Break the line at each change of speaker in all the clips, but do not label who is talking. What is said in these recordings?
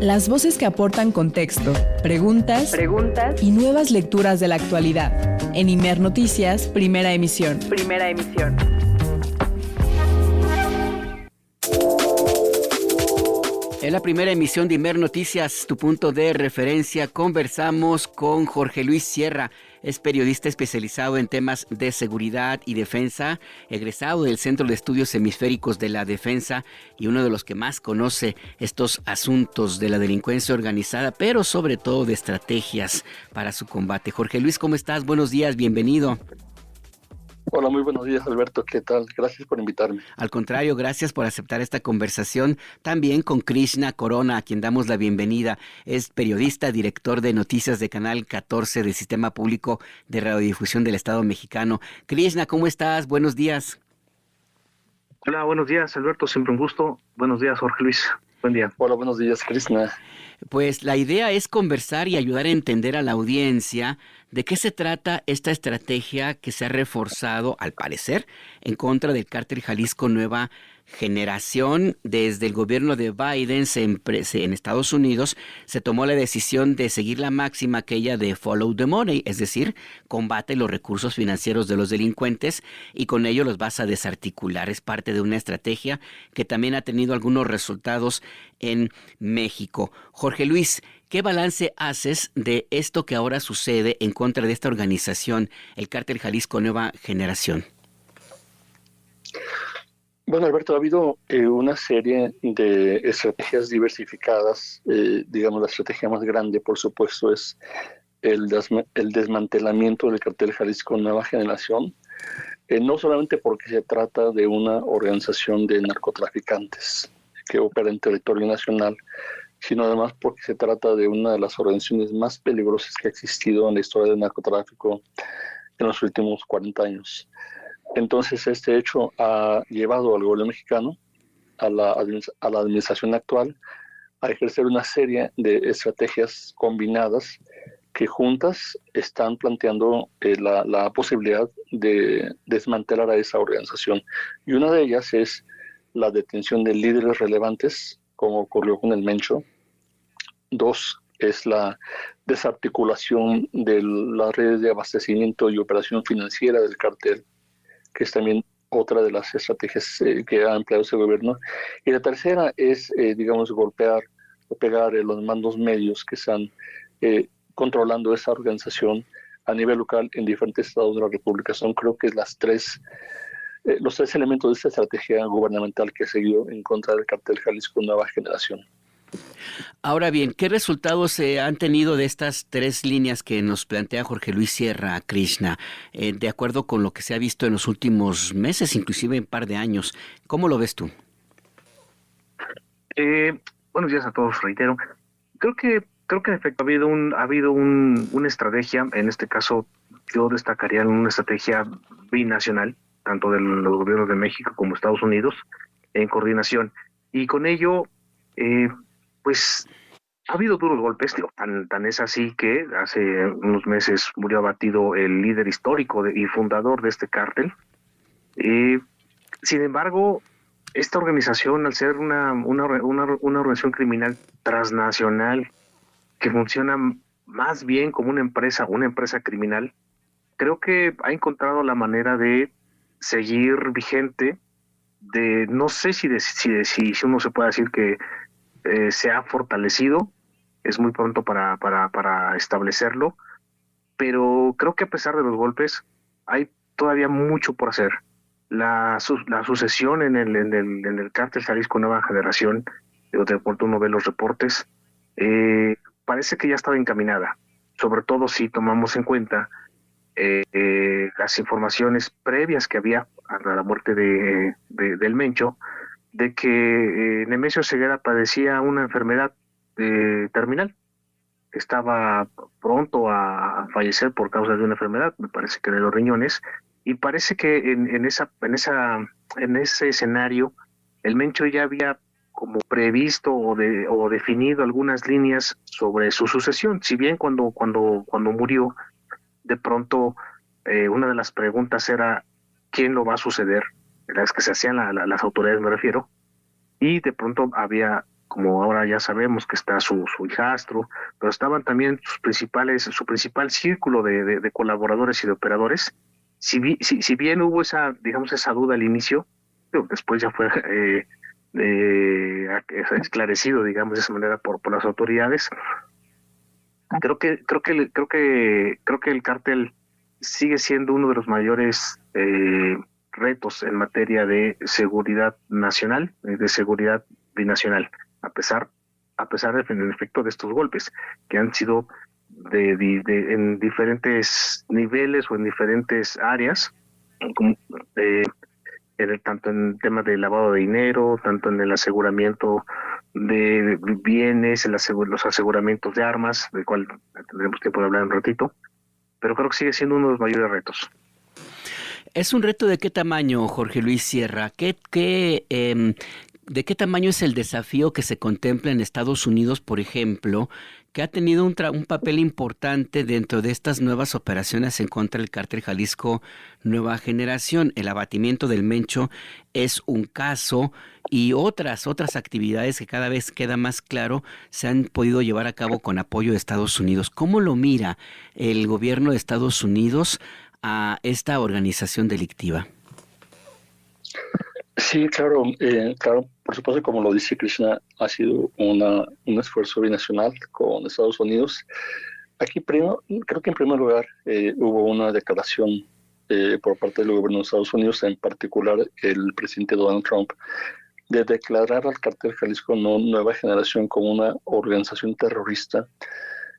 Las voces que aportan contexto, preguntas y nuevas lecturas de la actualidad. En Imer Noticias, primera emisión.
En la primera emisión de Imer Noticias, tu punto de referencia, conversamos con Jorge Luis Sierra. Es periodista especializado en temas de seguridad y defensa, egresado del Centro de Estudios Hemisféricos de la Defensa y uno de los que más conoce estos asuntos de la delincuencia organizada, pero sobre todo de estrategias para su combate. Jorge Luis, ¿cómo estás? Buenos días, bienvenido.
Hola, muy buenos días, Alberto. ¿Qué tal? Gracias por invitarme.
Al contrario, gracias por aceptar esta conversación. También con Krishna Corona, a quien damos la bienvenida. Es periodista, director de noticias de Canal 14 del Sistema Público de Radiodifusión del Estado Mexicano. Krishna, ¿cómo estás? Buenos días.
Hola, buenos días, Alberto. Siempre un gusto. Buenos días, Jorge Luis. Buen día.
Hola, buenos días, Krishna.
Pues la idea es conversar y ayudar a entender a la audiencia de qué se trata esta estrategia que se ha reforzado, al parecer, en contra del cártel Jalisco Nueva Generación. Desde el gobierno de Biden en Estados Unidos se tomó la decisión de seguir la máxima aquella de follow the money, es decir, combate los recursos financieros de los delincuentes y con ello los vas a desarticular. Es parte de una estrategia que también ha tenido algunos resultados en México. Jorge Luis, ¿qué balance haces de esto que ahora sucede en contra de esta organización, el cártel Jalisco Nueva Generación?
Bueno, Alberto, ha habido una serie de estrategias diversificadas. Digamos, la estrategia más grande, por supuesto, es el desmantelamiento del cartel Jalisco Nueva Generación, no solamente porque se trata de una organización de narcotraficantes que opera en territorio nacional, sino además porque se trata de una de las organizaciones más peligrosas que ha existido en la historia del narcotráfico en los últimos 40 años. Entonces, este hecho ha llevado al gobierno mexicano, a la administración actual, a ejercer una serie de estrategias combinadas que juntas están planteando la posibilidad de desmantelar a esa organización. Y una de ellas es la detención de líderes relevantes, como ocurrió con el Mencho. Dos, es la desarticulación de las redes de abastecimiento y operación financiera del cartel, que es también otra de las estrategias que ha empleado ese gobierno. Y la tercera es, digamos, golpear o pegar los mandos medios que están controlando esa organización a nivel local en diferentes estados de la República. Son, creo que, los tres elementos de esta estrategia gubernamental que ha seguido en contra del cartel Jalisco Nueva Generación.
Ahora bien, ¿qué resultados se han tenido de estas tres líneas que nos plantea Jorge Luis Sierra, Krishna, de acuerdo con lo que se ha visto en los últimos meses, inclusive en un par de años? ¿Cómo lo ves tú?
Buenos días a todos, reitero. Creo que en efecto ha habido una estrategia. En este caso, yo destacaría una estrategia binacional, tanto de los gobiernos de México como Estados Unidos, en coordinación. Y con ello, pues ha habido duros golpes, tan es así que hace unos meses murió abatido el líder histórico y fundador de este cártel. Sin embargo, esta organización, al ser una organización criminal transnacional que funciona más bien como una empresa criminal, creo que ha encontrado la manera de seguir vigente, no sé si uno se puede decir que se ha fortalecido. Es muy pronto para establecerlo, pero creo que a pesar de los golpes hay todavía mucho por hacer. La sucesión en el cártel Jalisco Nueva Generación, de pronto uno ve los reportes, parece que ya estaba encaminada, sobre todo si tomamos en cuenta las informaciones previas que había a la muerte del Mencho, de que Nemesio Ceguera padecía una enfermedad terminal. Estaba pronto a fallecer por causa de una enfermedad, me parece que de los riñones, y parece que en ese escenario el Mencho ya había como previsto o definido algunas líneas sobre su sucesión. Si bien cuando murió, de pronto una de las preguntas era ¿quién lo va a suceder? Las que se hacían las autoridades, me refiero, y de pronto había como ahora ya sabemos que está su hijastro, pero estaban también su principal círculo de colaboradores y de operadores. Si bien hubo esa duda al inicio, pero después ya fue esclarecido, digamos, de esa manera por las autoridades. Creo que el cártel sigue siendo uno de los mayores retos en materia de seguridad nacional, de seguridad binacional, a pesar en efecto de estos golpes que han sido en diferentes niveles o en diferentes áreas, como, tanto en el tema de lavado de dinero, tanto en el aseguramiento de bienes, los aseguramientos de armas, del cual tendremos tiempo de hablar un ratito, pero creo que sigue siendo uno de los mayores retos.
¿Es un reto de qué tamaño, Jorge Luis Sierra? ¿De qué tamaño es el desafío que se contempla en Estados Unidos, por ejemplo, que ha tenido un papel importante dentro de estas nuevas operaciones en contra del Cártel Jalisco Nueva Generación? El abatimiento del Mencho es un caso, y otras actividades que cada vez queda más claro se han podido llevar a cabo con apoyo de Estados Unidos. ¿Cómo lo mira el gobierno de Estados Unidos a esta organización delictiva?
Sí, claro, por supuesto, como lo dice Krishna, ha sido un esfuerzo binacional con Estados Unidos. Aquí creo que en primer lugar hubo una declaración por parte del gobierno de Estados Unidos, en particular el presidente Donald Trump, de declarar al Cártel Jalisco Nueva Generación como una organización terrorista,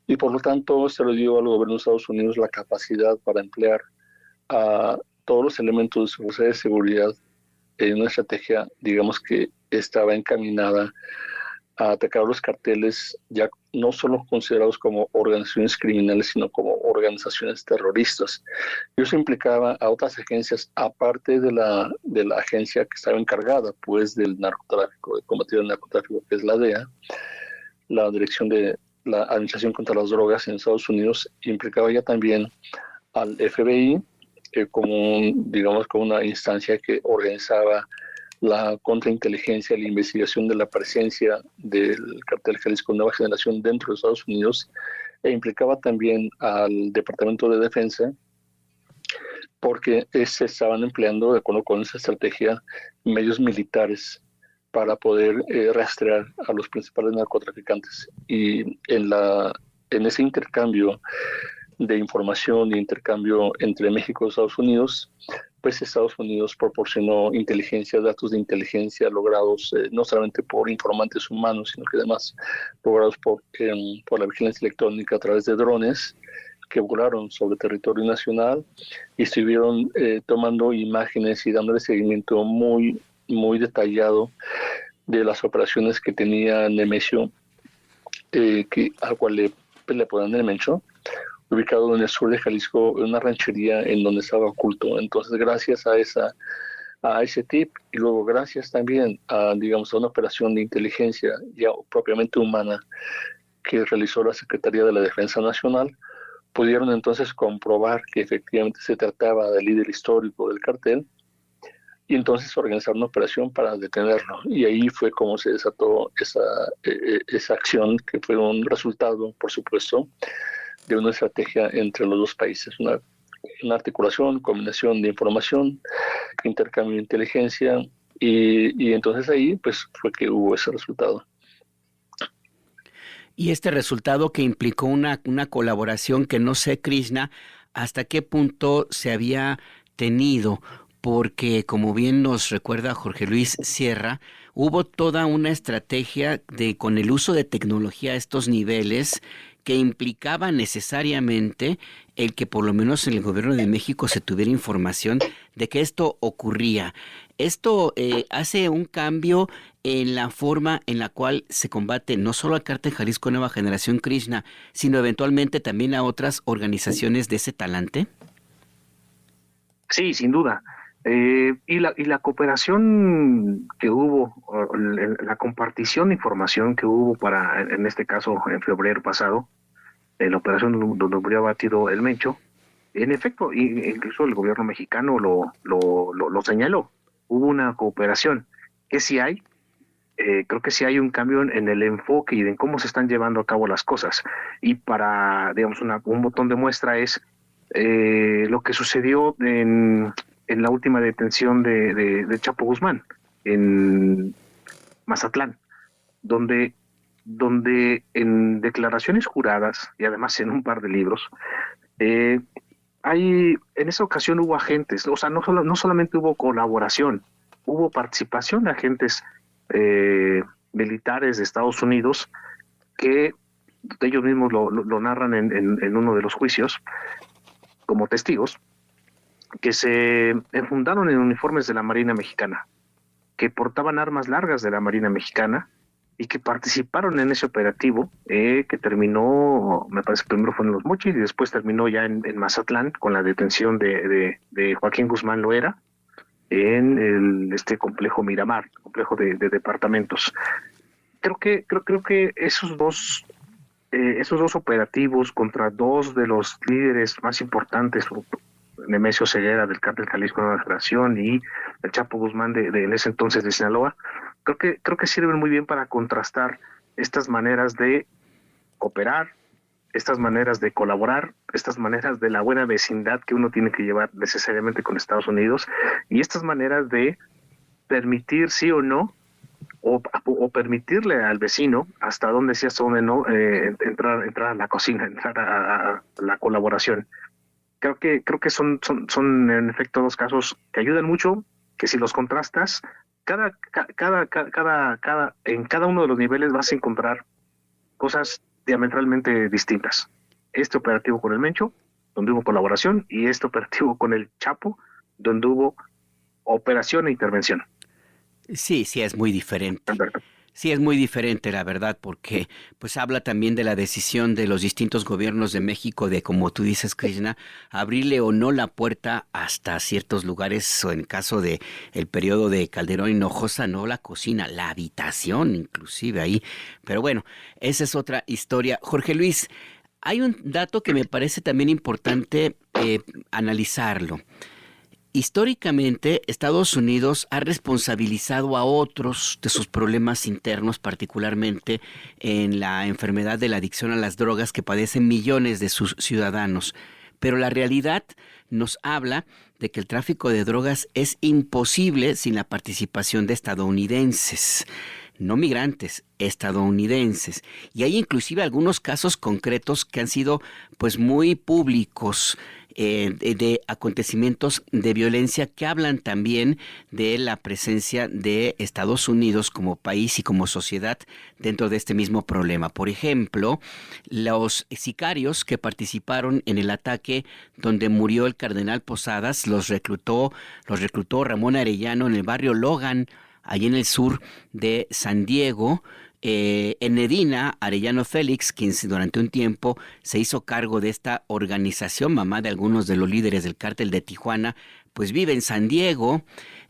y por lo tanto se le dio al gobierno de Estados Unidos la capacidad para emplear a todos los elementos de su fuerza de seguridad en una estrategia, digamos, que estaba encaminada a atacar a los carteles, ya no solo considerados como organizaciones criminales, sino como organizaciones terroristas. Y eso implicaba a otras agencias, aparte de la agencia que estaba encargada, pues, del narcotráfico, de combatir el narcotráfico, que es la DEA, la Dirección de la Administración contra las Drogas en Estados Unidos. Implicaba ya también al FBI, como una instancia que organizaba la contrainteligencia, la investigación de la presencia del Cártel Jalisco Nueva Generación dentro de Estados Unidos, e implicaba también al Departamento de Defensa, porque se estaban empleando, de acuerdo con esa estrategia, medios militares para poder rastrear a los principales narcotraficantes. Y en ese intercambio de información e intercambio entre México y Estados Unidos, pues Estados Unidos proporcionó datos de inteligencia logrados no solamente por informantes humanos, sino que además logrados por la vigilancia electrónica a través de drones que volaron sobre territorio nacional y estuvieron tomando imágenes y dándole seguimiento muy, muy detallado de las operaciones que tenía Nemesio, al cual le ponían el Mencho, ubicado en el sur de Jalisco, en una ranchería en donde estaba oculto. Entonces, gracias a ese tip, y luego gracias también a una operación de inteligencia ya propiamente humana que realizó la Secretaría de la Defensa Nacional, pudieron entonces comprobar que efectivamente se trataba del líder histórico del cartel, y entonces organizar una operación para detenerlo. Y ahí fue como se desató esa acción, que fue un resultado, por supuesto, de una estrategia entre los dos países, una articulación, combinación de información, intercambio de inteligencia, y entonces ahí pues fue que hubo ese resultado.
Y este resultado que implicó una colaboración que no sé, Krishna, hasta qué punto se había tenido, porque como bien nos recuerda Jorge Luis Sierra, hubo toda una estrategia con el uso de tecnología a estos niveles que implicaba necesariamente el que por lo menos en el gobierno de México se tuviera información de que esto ocurría. Esto hace un cambio en la forma en la cual se combate no solo al Cártel Jalisco Nueva Generación, Krishna, sino eventualmente también a otras organizaciones de ese talante.
Sí, sin duda. Y la cooperación que hubo, la compartición de información que hubo en este caso, en febrero pasado, en la operación donde murió abatido el Mencho, en efecto, incluso el gobierno mexicano lo señaló. Hubo una cooperación que sí hay, creo que sí hay un cambio en el enfoque y en cómo se están llevando a cabo las cosas. Y para, digamos, un botón de muestra es lo que sucedió en la última detención de Chapo Guzmán en Mazatlán, donde en declaraciones juradas y además en un par de libros, en esa ocasión hubo agentes, o sea, no solamente hubo colaboración, hubo participación de agentes militares de Estados Unidos que ellos mismos lo narran en uno de los juicios como testigos, que se enfundaron en uniformes de la Marina Mexicana, que portaban armas largas de la Marina Mexicana y que participaron en ese operativo que terminó, me parece que primero fue en Los Mochis y después terminó ya en Mazatlán con la detención de Joaquín Guzmán Loera en este complejo Miramar, complejo de departamentos. Creo que esos dos operativos contra dos de los líderes más importantes, Nemesio Ceguera del Cártel Jalisco Nueva Generación y el Chapo Guzmán de en ese entonces de Sinaloa, creo que sirven muy bien para contrastar estas maneras de cooperar, estas maneras de colaborar, estas maneras de la buena vecindad que uno tiene que llevar necesariamente con Estados Unidos y estas maneras de permitir sí o no o permitirle al vecino hasta donde sí, hasta donde no entrar a la cocina, entrar a la colaboración. Creo que son en efecto dos casos que ayudan mucho, que si los contrastas, en cada uno de los niveles vas a encontrar cosas diametralmente distintas. Este operativo con el Mencho, donde hubo colaboración, y este operativo con el Chapo, donde hubo operación e intervención.
Sí, es muy diferente.
Alberto.
Sí, es muy diferente, la verdad, porque pues habla también de la decisión de los distintos gobiernos de México de, como tú dices, Krishna, abrirle o no la puerta hasta ciertos lugares, o en caso de el periodo de Calderón Hinojosa, no la cocina, la habitación inclusive ahí. Pero bueno, esa es otra historia. Jorge Luis, hay un dato que me parece también importante analizarlo. Históricamente, Estados Unidos ha responsabilizado a otros de sus problemas internos, particularmente en la enfermedad de la adicción a las drogas que padecen millones de sus ciudadanos. Pero la realidad nos habla de que el tráfico de drogas es imposible sin la participación de estadounidenses. No migrantes, estadounidenses. Y hay inclusive algunos casos concretos que han sido pues muy públicos de acontecimientos de violencia que hablan también de la presencia de Estados Unidos como país y como sociedad dentro de este mismo problema. Por ejemplo, los sicarios que participaron en el ataque donde murió el cardenal Posadas los reclutó Ramón Arellano en el barrio Logan, allí en el sur de San Diego. En Edina, Arellano Félix, quien durante un tiempo se hizo cargo de esta organización, mamá de algunos de los líderes del cártel de Tijuana, pues vive en San Diego.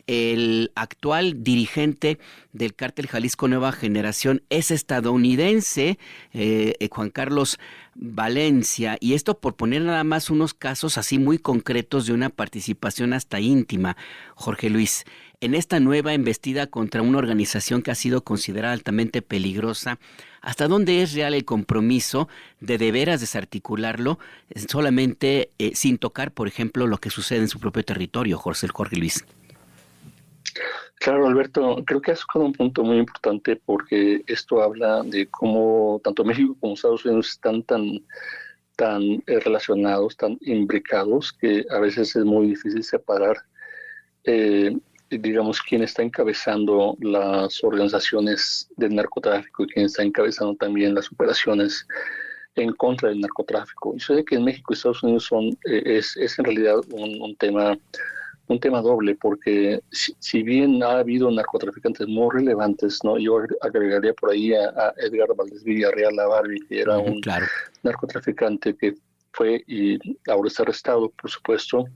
El actual dirigente del cártel Jalisco Nueva Generación es estadounidense, Juan Carlos Valencia, y esto por poner nada más unos casos así muy concretos de una participación hasta íntima, Jorge Luis, en esta nueva embestida contra una organización que ha sido considerada altamente peligrosa. ¿Hasta dónde es real el compromiso de veras desarticularlo solamente sin tocar, por ejemplo, lo que sucede en su propio territorio, Jorge Luis?
Claro, Alberto, creo que has tocado un punto muy importante porque esto habla de cómo tanto México como Estados Unidos están tan relacionados, tan imbricados, que a veces es muy difícil separar, digamos, quién está encabezando las organizaciones del narcotráfico y quién está encabezando también las operaciones en contra del narcotráfico. Y sé que en México y Estados Unidos es en realidad un tema doble, porque si bien ha habido narcotraficantes muy relevantes, ¿no? Yo agregaría por ahí a Edgar Valdés Villarreal, la Barbie, que era un narcotraficante que fue y ahora está arrestado, por supuesto,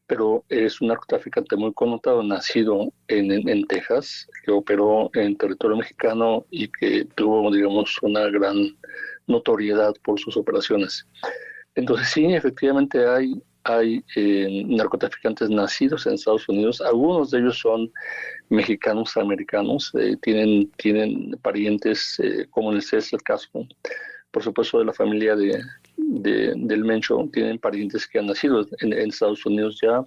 pero es un narcotraficante muy connotado, nacido en Texas, que operó en territorio mexicano y que tuvo, digamos, una gran notoriedad por sus operaciones. Entonces sí, efectivamente hay narcotraficantes nacidos en Estados Unidos. Algunos de ellos son mexicanos americanos, tienen parientes, como en este es el caso, por supuesto, de la familia del Mencho, tienen parientes que han nacido en Estados Unidos ya.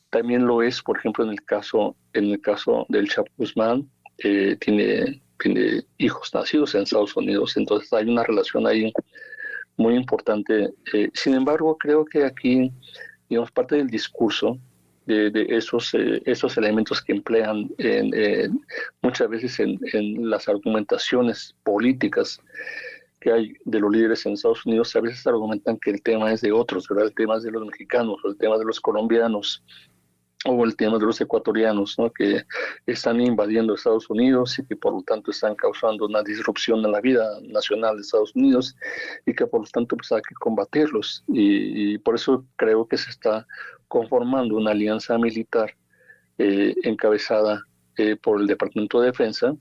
También lo es, por ejemplo, en el caso del Chapo Guzmán, tiene hijos nacidos en Estados Unidos, entonces hay una relación ahí muy importante. Sin embargo, creo que aquí, digamos, parte del discurso de esos elementos que emplean muchas veces en las argumentaciones políticas que hay de los líderes en Estados Unidos, a veces argumentan que el tema es de otros, ¿verdad? El tema es de los mexicanos, o el tema de los colombianos, o el tema de los ecuatorianos, ¿no? Que están invadiendo Estados Unidos y que por lo tanto están causando una disrupción en la vida nacional de Estados Unidos y que por lo tanto pues hay que combatirlos. Y por eso creo que se está conformando una alianza militar encabezada por el Departamento de Defensa,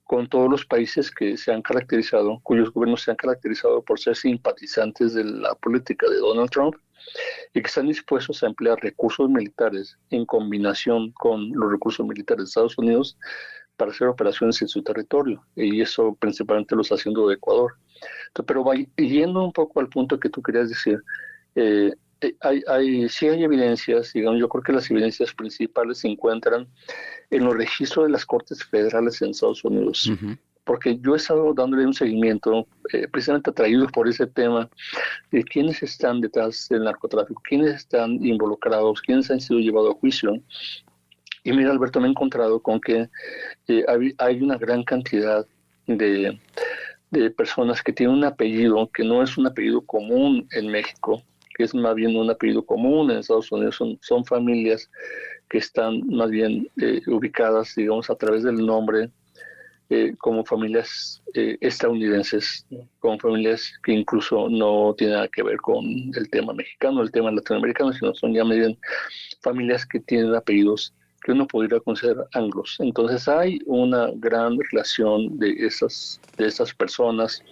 con todos los países que se han caracterizado, cuyos gobiernos se han caracterizado por ser simpatizantes de la política de Donald Trump y que están dispuestos a emplear recursos militares en combinación con los recursos militares de Estados Unidos para hacer operaciones en su territorio, y eso principalmente lo está haciendo Ecuador. Entonces, pero yendo un poco al punto que tú querías decir, sí hay evidencias, digamos, yo creo que las evidencias principales se encuentran en los registros de las Cortes Federales en Estados Unidos. Uh-huh. Porque yo he estado dándole un seguimiento, precisamente atraído por ese tema, de quiénes están detrás del narcotráfico, quiénes están involucrados, quiénes han sido llevados a juicio. Y mira, Alberto, me he encontrado con que hay una gran cantidad de personas que tienen un apellido que no es un apellido común en México, que es más bien un apellido común en Estados Unidos. Son familias que están más bien ubicadas, digamos, a través del nombre, como familias estadounidenses, como familias que incluso no tienen nada que ver con el tema mexicano, el tema latinoamericano, sino son ya más bien familias que tienen apellidos que uno podría considerar anglos. Entonces hay una gran relación de esas personas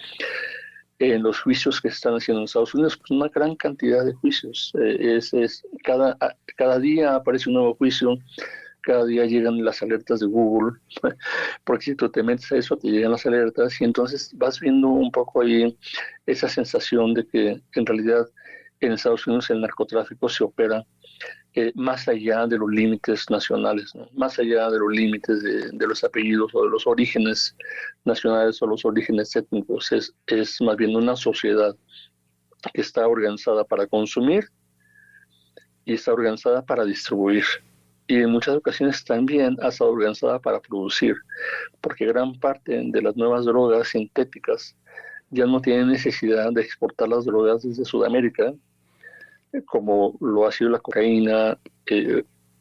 en los juicios que se están haciendo en Estados Unidos, pues una gran cantidad de juicios. Cada día aparece un nuevo juicio, cada día llegan las alertas de Google, porque si tú te metes a eso, te llegan las alertas, y entonces vas viendo un poco ahí esa sensación de que en realidad en Estados Unidos el narcotráfico se opera más allá de los límites nacionales, ¿no? Más allá de los límites de los apellidos o de los orígenes nacionales o los orígenes étnicos. Es más bien una sociedad que está organizada para consumir y está organizada para distribuir. Y en muchas ocasiones también ha estado organizada para producir, porque gran parte de las nuevas drogas sintéticas ya no tienen necesidad de exportar las drogas desde Sudamérica, como lo ha sido la cocaína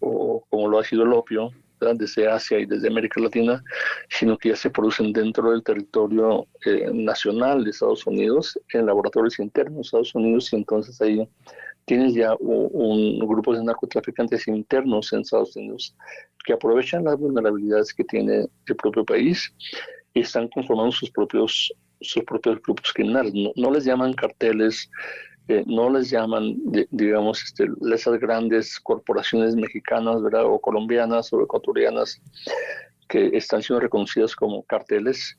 o como lo ha sido el opio, ¿verdad? Desde Asia y desde América Latina, sino que ya se producen dentro del territorio nacional de Estados Unidos, en laboratorios internos de Estados Unidos, y entonces ahí tienes ya un grupo de narcotraficantes internos en Estados Unidos que aprovechan las vulnerabilidades que tiene el propio país y están conformando sus propios grupos criminales. No les llaman carteles, no les llaman, digamos, esas grandes corporaciones mexicanas, ¿verdad? O colombianas o ecuatorianas que están siendo reconocidas como carteles,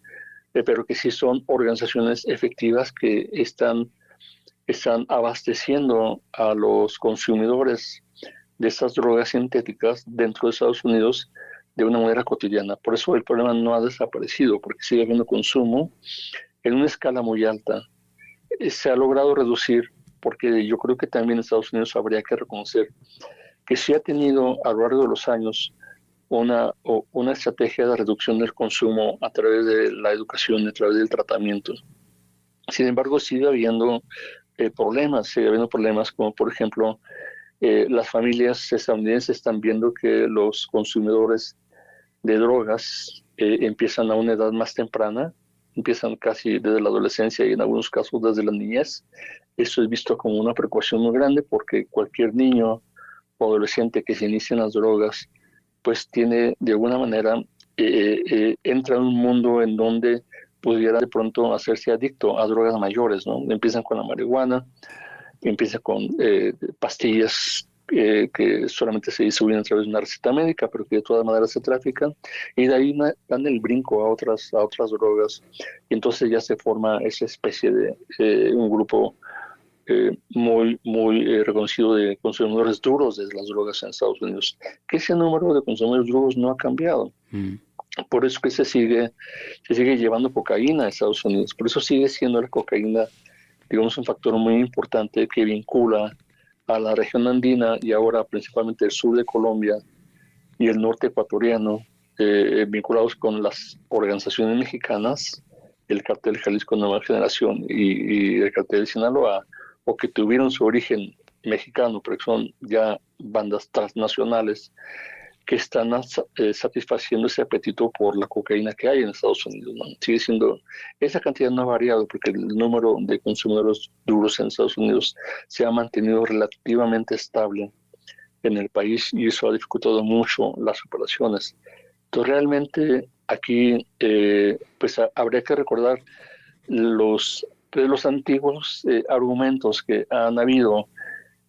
pero que sí son organizaciones efectivas que están abasteciendo a los consumidores de estas drogas sintéticas dentro de Estados Unidos de una manera cotidiana. Por eso el problema no ha desaparecido, porque sigue habiendo consumo en una escala muy alta. Se ha logrado reducir, porque yo creo que también en Estados Unidos habría que reconocer que sí ha tenido a lo largo de los años una estrategia de reducción del consumo a través de la educación, a través del tratamiento. Sin embargo, sigue habiendo problemas como por ejemplo las familias estadounidenses están viendo que los consumidores de drogas empiezan a una edad más temprana, empiezan casi desde la adolescencia y en algunos casos desde la niñez. Esto es visto como una preocupación muy grande porque cualquier niño o adolescente que se inicie en las drogas pues tiene de alguna manera entra en un mundo en donde pudiera de pronto hacerse adicto a drogas mayores, ¿no? Empiezan con la marihuana, empiezan con pastillas que solamente se distribuyen a través de una receta médica, pero que de todas maneras se trafican, y de ahí dan el brinco a otras drogas, y entonces ya se forma esa especie de un grupo muy reconocido de consumidores duros de las drogas en Estados Unidos, que ese número de consumidores duros no ha cambiado. Por eso que se sigue llevando cocaína a Estados Unidos, por eso sigue siendo la cocaína, digamos, un factor muy importante que vincula a la región andina y ahora principalmente el sur de Colombia y el norte ecuatoriano, vinculados con las organizaciones mexicanas, el Cartel Jalisco Nueva Generación y el Cartel de Sinaloa, o que tuvieron su origen mexicano, pero que son ya bandas transnacionales que están satisfaciendo ese apetito por la cocaína que hay en Estados Unidos, ¿no? Sigue siendo, esa cantidad no ha variado porque el número de consumidores duros en Estados Unidos se ha mantenido relativamente estable en el país, y eso ha dificultado mucho las operaciones. Entonces realmente aquí pues habría que recordar los antiguos argumentos que han habido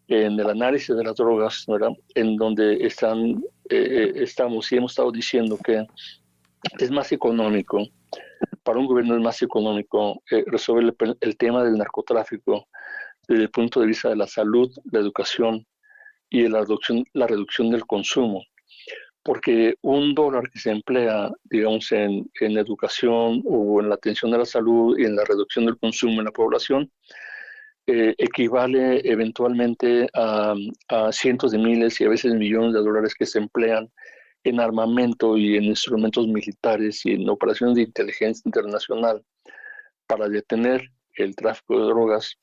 en el análisis de las drogas, ¿verdad? En donde estamos y hemos estado diciendo que es más económico, para un gobierno es más económico resolver el tema del narcotráfico desde el punto de vista de la salud, la educación y de la reducción del consumo. Porque $1 que se emplea, digamos, en educación o en la atención de la salud y en la reducción del consumo en la población, equivale eventualmente a cientos de miles y a veces millones de dólares que se emplean en armamento y en instrumentos militares y en operaciones de inteligencia internacional para detener el tráfico de drogas,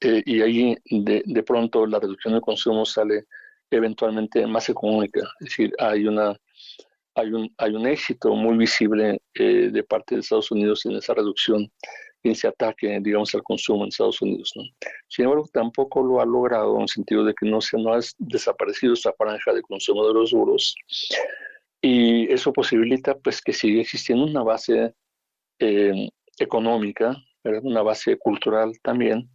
y ahí de pronto la reducción del consumo sale eventualmente más económica. Es decir, hay un éxito muy visible de parte de Estados Unidos en esa reducción, en ese ataque, digamos, al consumo en Estados Unidos, ¿no? Sin embargo, tampoco lo ha logrado en el sentido de que no ha desaparecido esa franja de consumidores duros, y eso posibilita pues que siga existiendo una base económica, ¿verdad? Una base cultural también,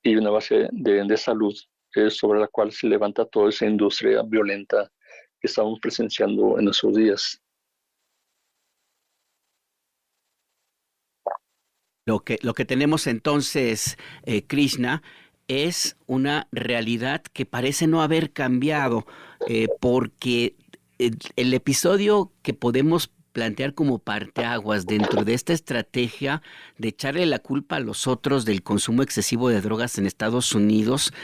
y una base de salud sobre la cual se levanta toda esa industria violenta que estamos presenciando en nuestros días.
Lo que tenemos entonces, Krishna, es una realidad que parece no haber cambiado, porque el episodio que podemos plantear como parteaguas dentro de esta estrategia de echarle la culpa a los otros del consumo excesivo de drogas en Estados Unidos,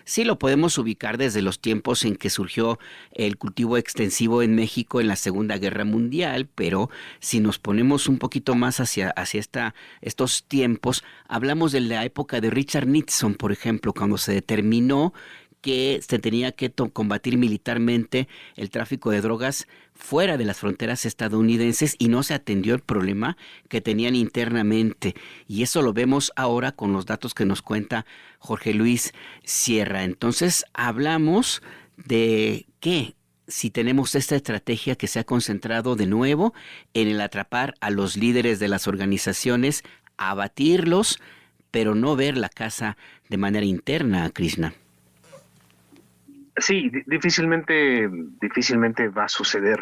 sí lo podemos ubicar desde los tiempos en que surgió el cultivo extensivo en México en la Segunda Guerra Mundial, pero si nos ponemos un poquito más hacia estos tiempos, hablamos de la época de Richard Nixon, por ejemplo, cuando se determinó que se tenía que combatir militarmente el tráfico de drogas fuera de las fronteras estadounidenses y no se atendió el problema que tenían internamente. Y eso lo vemos ahora con los datos que nos cuenta Jorge Luis Sierra. Entonces hablamos de que si tenemos esta estrategia que se ha concentrado de nuevo en el atrapar a los líderes de las organizaciones, abatirlos, pero no ver la casa de manera interna, Krishna.
Sí, difícilmente va a suceder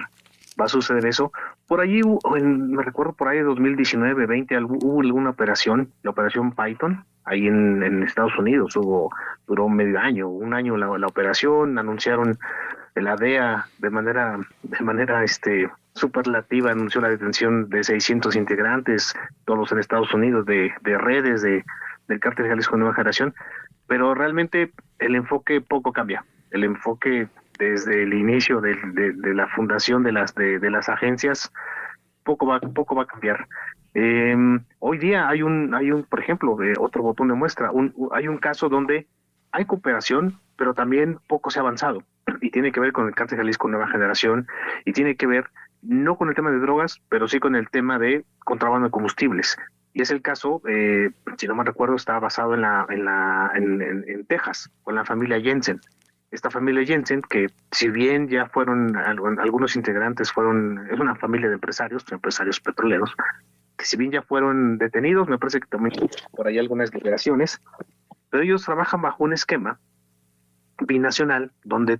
eso. Por allí, me recuerdo por ahí de 2019, 20, hubo alguna operación, la operación Python, ahí en Estados Unidos, duró medio año, un año la operación, anunciaron la DEA de manera superlativa, anunció la detención de 600 integrantes, todos en Estados Unidos, de redes del Cártel Jalisco Nueva Generación, pero realmente el enfoque poco cambia. El enfoque desde el inicio de la fundación de las agencias poco va a cambiar. Hoy día hay un por ejemplo, otro botón de muestra, hay un caso donde hay cooperación, pero también poco se ha avanzado, y tiene que ver con el Cártel Jalisco Nueva Generación, y tiene que ver no con el tema de drogas, pero sí con el tema de contrabando de combustibles. Y es el caso, si no me recuerdo, está basado en Texas, con la familia Jensen. Esta familia Jensen, que si bien ya fueron, algunos integrantes es una familia de empresarios petroleros, que si bien ya fueron detenidos, me parece que también por ahí algunas liberaciones, pero ellos trabajan bajo un esquema binacional donde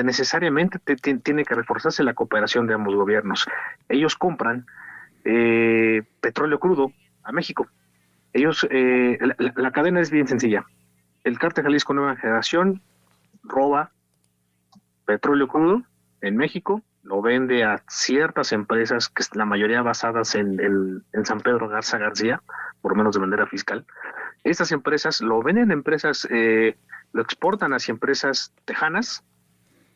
necesariamente tiene que reforzarse la cooperación de ambos gobiernos. Ellos compran petróleo crudo a México. La cadena es bien sencilla. El Cártel Jalisco Nueva Generación roba petróleo crudo en México, lo vende a ciertas empresas, que la mayoría basadas en San Pedro Garza García, por lo menos de manera fiscal. Estas empresas lo venden a empresas, lo exportan hacia empresas tejanas,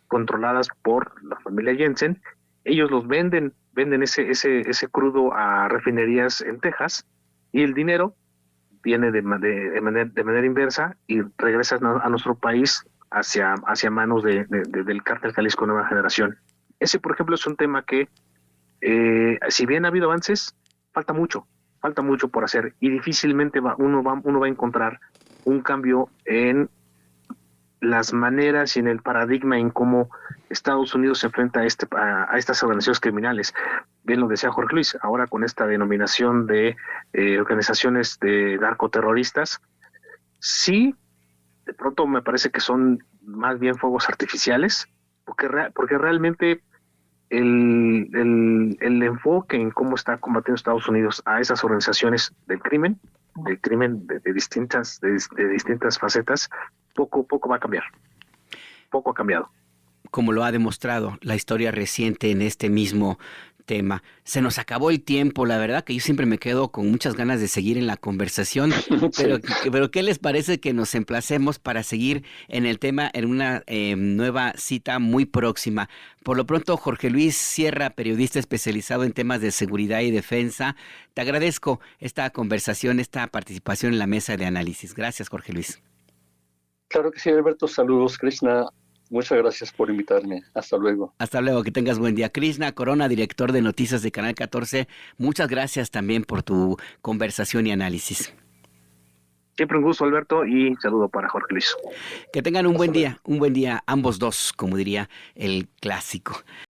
controladas por la familia Jensen. Ellos los venden ese crudo a refinerías en Texas, y el dinero viene de manera inversa y regresa a nuestro país hacia manos del Cártel Jalisco Nueva Generación. Ese, por ejemplo, es un tema que, si bien ha habido avances, falta mucho por hacer, y difícilmente uno va a encontrar un cambio en las maneras y en el paradigma en cómo Estados Unidos se enfrenta a estas organizaciones criminales. Bien lo decía Jorge Luis, ahora con esta denominación de organizaciones de narcoterroristas, sí, de pronto me parece que son más bien fuegos artificiales, porque realmente el enfoque en cómo está combatiendo Estados Unidos a esas organizaciones del crimen de distintas facetas, poco va a cambiar. Poco ha cambiado.
Como lo ha demostrado la historia reciente en este mismo tema. Se nos acabó el tiempo, la verdad que yo siempre me quedo con muchas ganas de seguir en la conversación, pero ¿qué les parece que nos emplacemos para seguir en el tema en una nueva cita muy próxima? Por lo pronto, Jorge Luis Sierra, periodista especializado en temas de seguridad y defensa, te agradezco esta conversación, esta participación en la mesa de análisis. Gracias, Jorge Luis.
Claro que sí, Alberto. Saludos, Krishna. Muchas gracias por invitarme. Hasta luego.
Hasta luego, que tengas buen día. Krishna Corona, director de noticias de Canal 14, muchas gracias también por tu conversación y análisis.
Siempre un gusto, Alberto, y saludo para Jorge Luis.
Que tengan un buen día ambos dos, como diría el clásico.